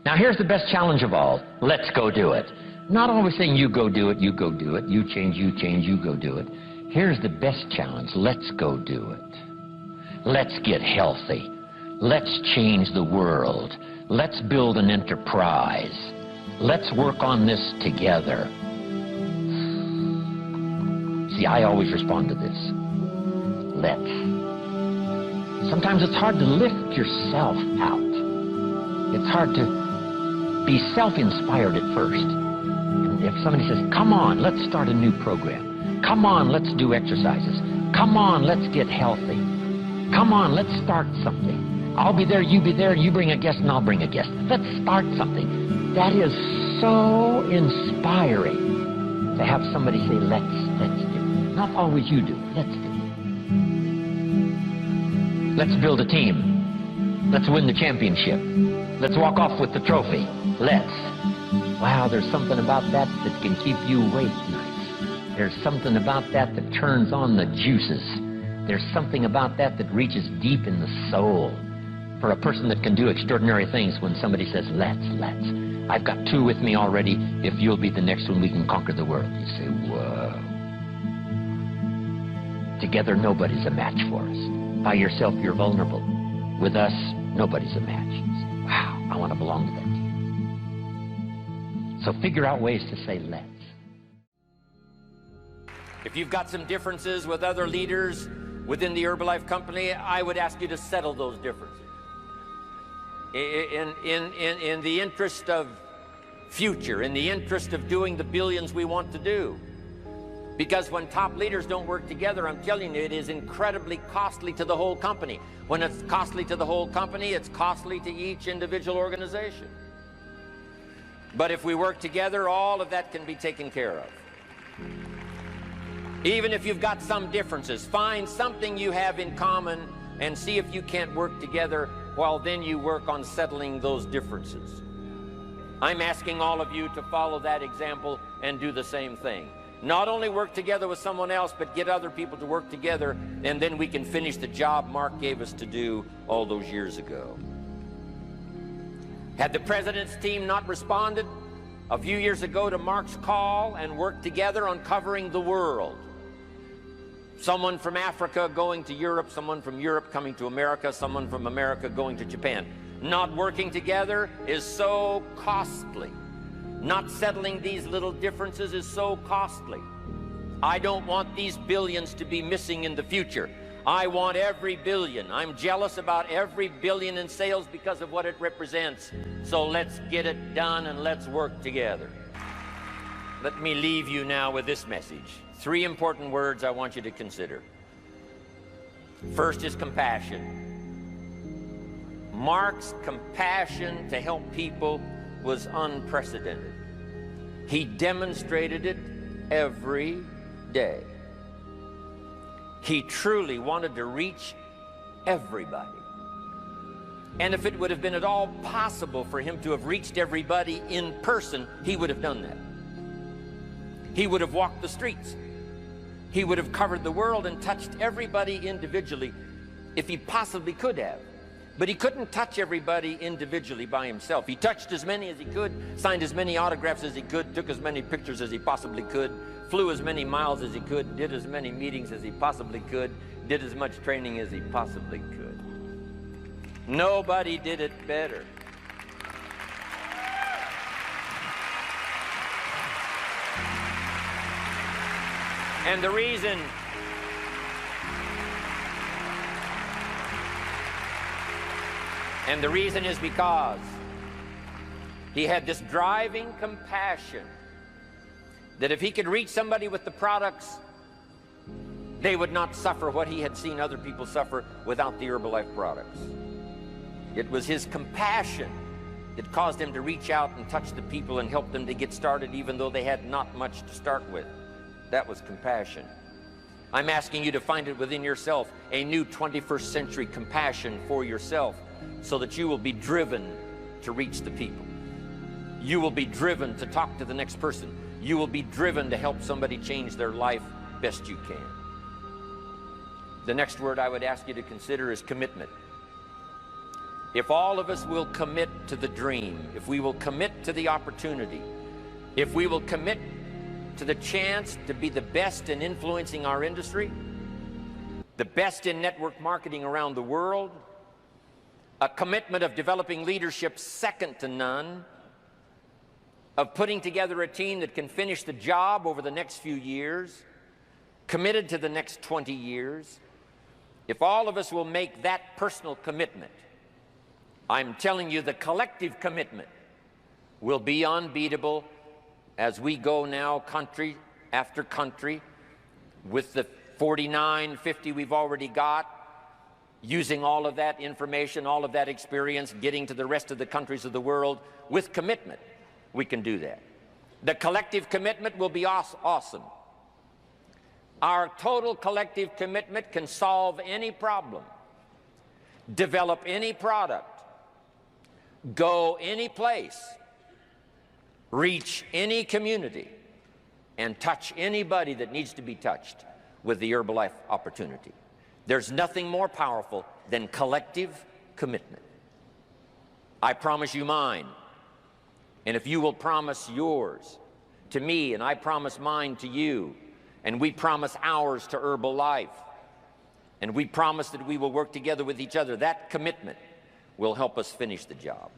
Now here's the best challenge of all. Let's go do it. Not always saying you go do it, you go do it, you change, you go do it. Here's the best challenge. Let's go do it. Let's get healthy. Let's change the world. Let's build an enterprise. Let's work on this together. See, I always respond to this. Let's. Sometimes it's hard to lift yourself out. It's hard to be self-inspired at first. And if somebody says, come on, let's start a new program. Come on, let's do exercises. Come on, let's get healthy. Come on, let's start something. I'll be there, you be there, you bring a guest and I'll bring a guest. Let's start something. That is so inspiring to have somebody say, let's do. Not always you do, let's do. Let's build a team. Let's win the championship. Let's walk off with the trophy. Let's. Wow, there's something about that that can keep you awake nights. There's something about that that turns on the juices. There's something about that that reaches deep in the soul. For a person that can do extraordinary things when somebody says, let's. I've got two with me already. If you'll be the next one, we can conquer the world. You say, whoa. Together, nobody's a match for us. By yourself, you're vulnerable. With us, nobody's a match. You say, wow, I want to belong to that team. So figure out ways to say, let's. If you've got some differences with other leaders within the Herbalife company, I would ask you to settle those differences. In the interest of future, in the interest of doing the billions we want to do. Because when top leaders don't work together, I'm telling you, it is incredibly costly to the whole company. When it's costly to the whole company, it's costly to each individual organization. But if we work together, all of that can be taken care of. Even if you've got some differences, find something you have in common and see if you can't work together, while then you work on settling those differences. I'm asking all of you to follow that example and do the same thing. Not only work together with someone else, but get other people to work together, and then we can finish the job Mark gave us to do all those years ago. Had the president's team not responded a few years ago to Mark's call and worked together on covering the world, someone from Africa going to Europe, someone from Europe coming to America, someone from America going to Japan. Not working together is so costly. Not settling these little differences is so costly. I don't want these billions to be missing in the future. I want every billion. I'm jealous about every billion in sales because of what it represents. So let's get it done and let's work together. Let me leave you now with this message. 3 important words I want you to consider. First is compassion. Mark's compassion to help people was unprecedented. He demonstrated it every day. He truly wanted to reach everybody. And if it would have been at all possible for him to have reached everybody in person, he would have done that. He would have walked the streets. He would have covered the world and touched everybody individually if he possibly could have. But he couldn't touch everybody individually by himself. He touched as many as he could, signed as many autographs as he could, took as many pictures as he possibly could, flew as many miles as he could, did as many meetings as he possibly could, did as much training as he possibly could. Nobody did it better. And the reason is because he had this driving compassion that if he could reach somebody with the products, they would not suffer what he had seen other people suffer without the Herbalife products. It was his compassion that caused him to reach out and touch the people and help them to get started even though they had not much to start with. That was compassion. I'm asking you to find it within yourself, a new 21st century compassion for yourself, so that you will be driven to reach the people. You will be driven to talk to the next person. You will be driven to help somebody change their life best you can. The next word I would ask you to consider is commitment. if all of us will commit to the dream, if we will commit to the opportunity, if we will commit to the chance to be the best in influencing our industry, the best in network marketing around the world, a commitment of developing leadership second to none, of putting together a team that can finish the job over the next few years, committed to the next 20 years, if all of us will make that personal commitment, I'm telling you the collective commitment will be unbeatable as we go now country after country with the 49, 50 we've already got, using all of that information, all of that experience, getting to the rest of the countries of the world with commitment. We can do that. The collective commitment will be awesome. Our total collective commitment can solve any problem, develop any product, go any place, reach any community, and touch anybody that needs to be touched with the Herbalife opportunity. There's nothing more powerful than collective commitment. I promise you mine, and if you will promise yours to me, and I promise mine to you, and we promise ours to Herbalife, and we promise that we will work together with each other, that commitment will help us finish the job.